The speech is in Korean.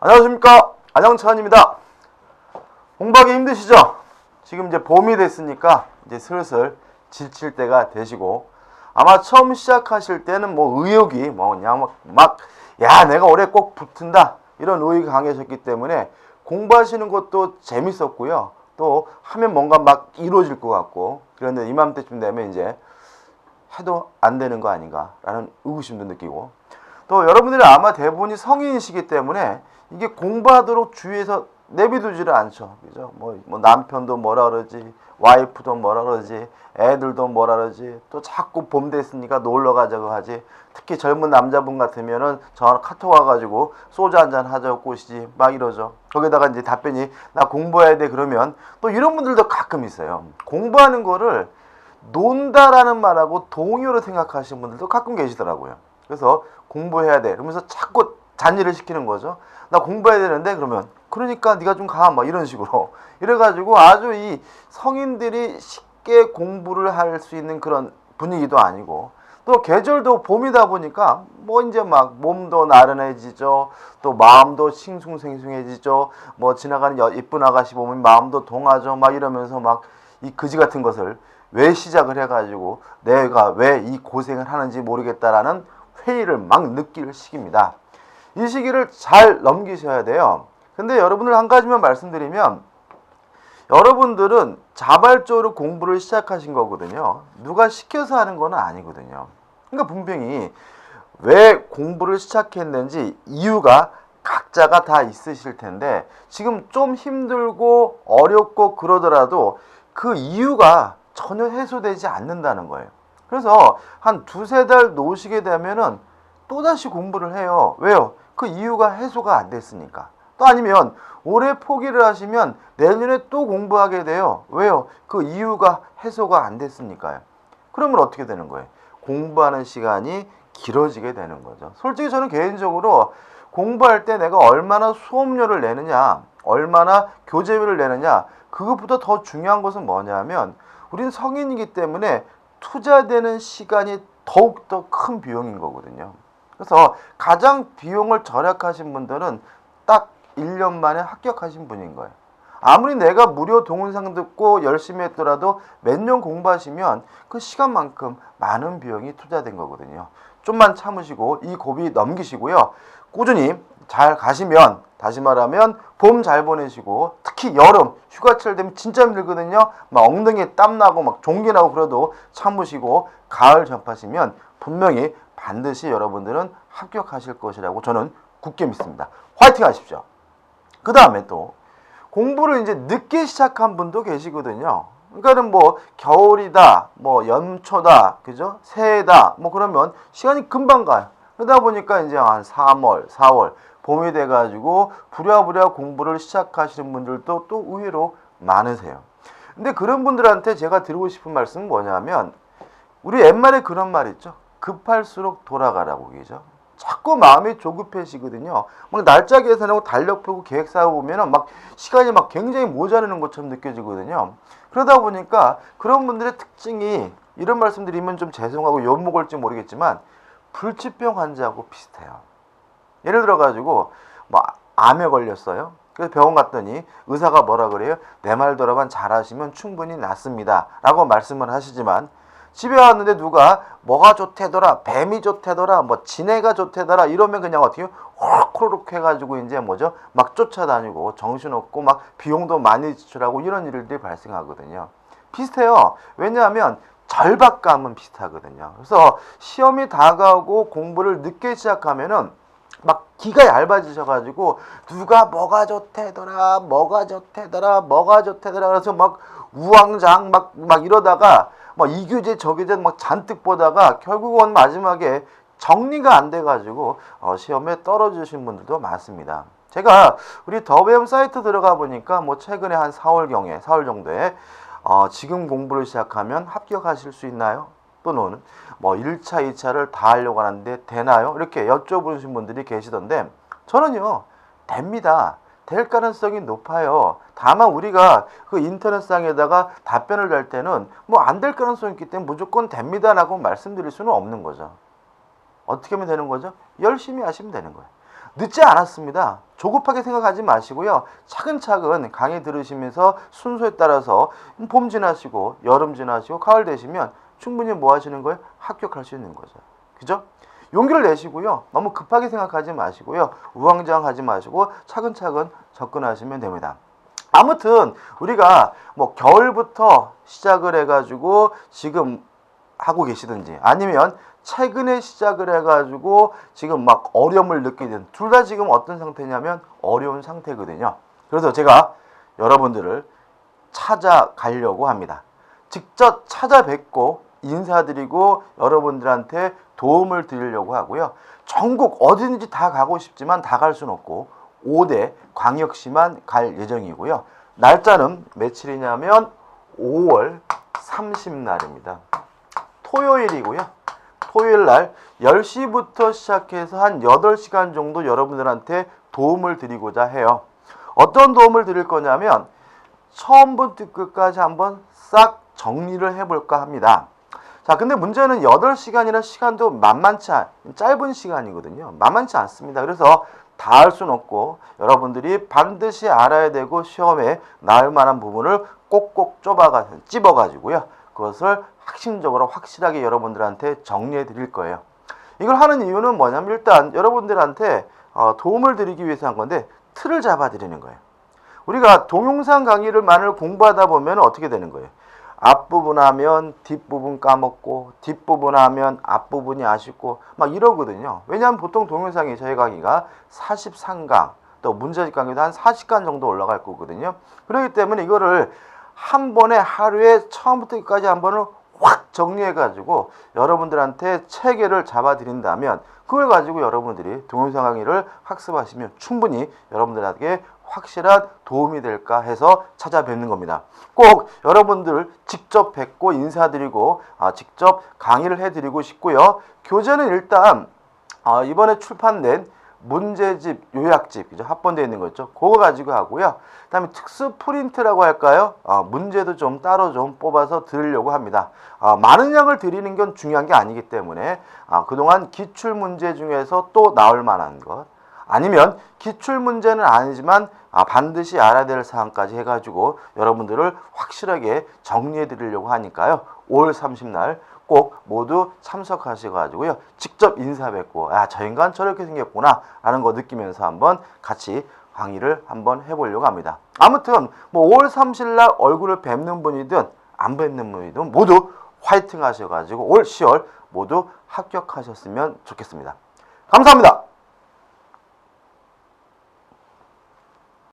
안녕하십니까, 안영찬입니다. 공부하기 힘드시죠? 지금 이제 봄이 됐으니까 이제 슬슬 지칠 때가 되시고, 아마 처음 시작하실 때는 뭐 의욕이 뭐 그냥 야 내가 올해 꼭 붙은다 이런 의욕이 강하셨기 때문에 공부하시는 것도 재밌었고요. 또 하면 뭔가 막 이루어질 것 같고, 그런데 이맘때쯤 되면 이제 해도 안 되는 거 아닌가라는 의구심도 느끼고, 또 여러분들이 아마 대부분이 성인이시기 때문에 이게 공부하도록 주위에서 내비두지를 않죠. 그죠? 뭐 남편도 뭐라 그러지, 와이프도 뭐라 그러지, 애들도 뭐라 그러지, 또 자꾸 봄 됐으니까 놀러 가자고 하지. 특히 젊은 남자분 같으면은 저 카톡 와가지고 소주 한잔 하자고 꼬시지 막 이러죠. 거기다가 이제 답변이 나 공부해야 돼 그러면 또 이런 분들도 가끔 있어요. 공부하는 거를 논다라는 말하고 동요로 생각하시는 분들도 가끔 계시더라고요. 그래서 공부해야 돼 그러면서 자꾸 잔일을 시키는 거죠. 나 공부해야 되는데 그러면 그러니까 네가 좀 가 막 이런 식으로 이래가지고 아주 이 성인들이 쉽게 공부를 할 수 있는 그런 분위기도 아니고, 또 계절도 봄이다 보니까 뭐 이제 막 몸도 나른해지죠. 또 마음도 싱숭생숭해지죠. 뭐 지나가는 이쁜 아가씨 보면 마음도 동하죠. 막 이러면서 막 이 그지 같은 것을 왜 시작을 해가지고 내가 왜 이 고생을 하는지 모르겠다라는 회의를 막 느낄 시기입니다. 이 시기를 잘 넘기셔야 돼요. 근데 여러분들 한 가지만 말씀드리면, 여러분들은 자발적으로 공부를 시작하신 거거든요. 누가 시켜서 하는 건 아니거든요. 그러니까 분명히 왜 공부를 시작했는지 이유가 각자가 다 있으실 텐데, 지금 좀 힘들고 어렵고 그러더라도 그 이유가 전혀 해소되지 않는다는 거예요. 그래서 한 두세 달 놓으시게 되면은 또다시 공부를 해요. 왜요? 그 이유가 해소가 안 됐으니까. 또 아니면 올해 포기를 하시면 내년에 또 공부하게 돼요. 왜요? 그 이유가 해소가 안 됐으니까요. 그러면 어떻게 되는 거예요? 공부하는 시간이 길어지게 되는 거죠. 솔직히 저는 개인적으로 공부할 때 내가 얼마나 수업료를 내느냐, 얼마나 교재비를 내느냐, 그것보다 더 중요한 것은 뭐냐면, 우린 성인이기 때문에 투자되는 시간이 더욱더 큰 비용인 거거든요. 그래서 가장 비용을 절약하신 분들은 딱 1년 만에 합격하신 분인 거예요. 아무리 내가 무료 동영상 듣고 열심히 했더라도 몇 년 공부하시면 그 시간만큼 많은 비용이 투자된 거거든요. 좀만 참으시고 이 고비 넘기시고요. 꾸준히 잘 가시면, 다시 말하면 봄 잘 보내시고, 특히 여름 휴가철 되면 진짜 힘들거든요. 막 엉덩이에 땀 나고 막 종기 나고 그래도 참으시고 가을 접하시면 분명히 반드시 여러분들은 합격하실 것이라고 저는 굳게 믿습니다. 화이팅 하십시오. 그 다음에 또 공부를 이제 늦게 시작한 분도 계시거든요. 그러니까는 뭐 겨울이다, 뭐 연초다, 그죠? 새해다, 뭐 그러면 시간이 금방 가요. 그러다 보니까 이제 한 3월, 4월 봄이 돼가지고 부랴부랴 공부를 시작하시는 분들도 또 의외로 많으세요. 근데 그런 분들한테 제가 드리고 싶은 말씀은 뭐냐면, 우리 옛말에 그런 말 있죠. 급할수록 돌아가라고, 그죠? 자꾸 마음이 조급해지거든요. 막 날짜 계산하고 달력 펴고 계획 세우고 보면은 막 시간이 막 굉장히 모자라는 것처럼 느껴지거든요. 그러다 보니까 그런 분들의 특징이, 이런 말씀 드리면 좀 죄송하고 욕먹을지 모르겠지만 불치병 환자하고 비슷해요. 예를 들어가지고 뭐 암에 걸렸어요. 그래서 병원 갔더니 의사가 뭐라 그래요? 내 말대로만 잘하시면 충분히 낫습니다 라고 말씀을 하시지만, 집에 왔는데 누가 뭐가 좋대더라, 뱀이 좋대더라, 뭐 지네가 좋대더라 이러면 그냥 어떻게 호로록 해가지고 이제 뭐죠? 막 쫓아다니고 정신없고 막 비용도 많이 지출하고 이런 일들이 발생하거든요. 비슷해요. 왜냐하면 절박감은 비슷하거든요. 그래서 시험이 다가오고 공부를 늦게 시작하면은 막 기가 얇아지셔가지고 누가 뭐가 좋대더라, 뭐가 좋대더라, 뭐가 좋대더라 그래서 막 우왕좌왕 막 이러다가 막 이 교재 저 교재 막 잔뜩 보다가 결국은 마지막에 정리가 안 돼가지고 시험에 떨어지신 분들도 많습니다. 제가 우리 더배움 사이트 들어가 보니까 뭐 최근에 한 4월 정도에 지금 공부를 시작하면 합격하실 수 있나요? 또는 뭐 1차, 2차를 다 하려고 하는데 되나요? 이렇게 여쭤보신 분들이 계시던데, 저는요, 됩니다. 될 가능성이 높아요. 다만 우리가 그 인터넷상에다가 답변을 달 때는 뭐 안 될 가능성이 있기 때문에 무조건 됩니다라고 말씀드릴 수는 없는 거죠. 어떻게 하면 되는 거죠? 열심히 하시면 되는 거예요. 늦지 않았습니다. 조급하게 생각하지 마시고요. 차근차근 강의 들으시면서 순서에 따라서 봄 지나시고 여름 지나시고 가을 되시면 충분히 뭐 하시는 거예요? 합격할 수 있는 거죠. 그죠? 용기를 내시고요. 너무 급하게 생각하지 마시고요. 우왕좌왕하지 마시고 차근차근 접근하시면 됩니다. 아무튼 우리가 뭐 겨울부터 시작을 해가지고 지금 하고 계시든지 아니면 최근에 시작을 해가지고 지금 막 어려움을 느끼는 둘 다 지금 어떤 상태냐면 어려운 상태거든요. 그래서 제가 여러분들을 찾아가려고 합니다. 직접 찾아뵙고 인사드리고 여러분들한테 도움을 드리려고 하고요. 전국 어디든지 다 가고 싶지만 다 갈 수는 없고 5대 광역시만 갈 예정이고요. 날짜는 며칠이냐면 5월 30날입니다. 토요일이고요. 토요일 날 10시부터 시작해서 한 8시간 정도 여러분들한테 도움을 드리고자 해요. 어떤 도움을 드릴 거냐면 처음부터 끝까지 한번 싹 정리를 해볼까 합니다. 자, 근데 문제는 8시간이나 시간도 짧은 시간이거든요. 만만치 않습니다. 그래서 다 할 수는 없고 여러분들이 반드시 알아야 되고 시험에 나올 만한 부분을 꼭꼭 찝어가지고요. 그것을 핵심적으로 확실하게 여러분들한테 정리해 드릴 거예요. 이걸 하는 이유는 뭐냐면 일단 여러분들한테 도움을 드리기 위해서 한 건데 틀을 잡아 드리는 거예요. 우리가 동영상 강의를 만을 공부하다 보면 어떻게 되는 거예요? 앞부분 하면 뒷부분 까먹고 뒷부분 하면 앞부분이 아쉽고 막 이러거든요. 왜냐하면 보통 동영상이 저희 강의가 43강 또 문제집 강의도 한 40강 정도 올라갈 거거든요. 그렇기 때문에 이거를 한 번에 하루에 처음부터 끝까지 한 번을 확 정리해 가지고 여러분들한테 체계를 잡아 드린다면 그걸 가지고 여러분들이 동영상 강의를 학습하시면 충분히 여러분들에게 확실한 도움이 될까 해서 찾아뵙는 겁니다. 꼭 여러분들 직접 뵙고 인사드리고 직접 강의를 해드리고 싶고요. 교재는 일단 이번에 출판된 문제집, 요약집, 그죠? 합본되어 있는 거 있죠? 그거 가지고 하고요. 그 다음에 특수 프린트라고 할까요? 문제도 좀 따로 좀 뽑아서 드리려고 합니다. 많은 양을 드리는 건 중요한 게 아니기 때문에 그동안 기출문제 중에서 또 나올 만한 것 아니면 기출문제는 아니지만 반드시 알아야 될 사항까지 해가지고 여러분들을 확실하게 정리해 드리려고 하니까요. 5월 30날 꼭 모두 참석하셔가지고요. 직접 인사 뵙고 저 인간 저렇게 생겼구나 라는 거 느끼면서 한번 같이 강의를 한번 해보려고 합니다. 아무튼 뭐 5월 30일 얼굴을 뵙는 분이든 안 뵙는 분이든 모두 화이팅 하셔가지고 올 10월 모두 합격하셨으면 좋겠습니다. 감사합니다.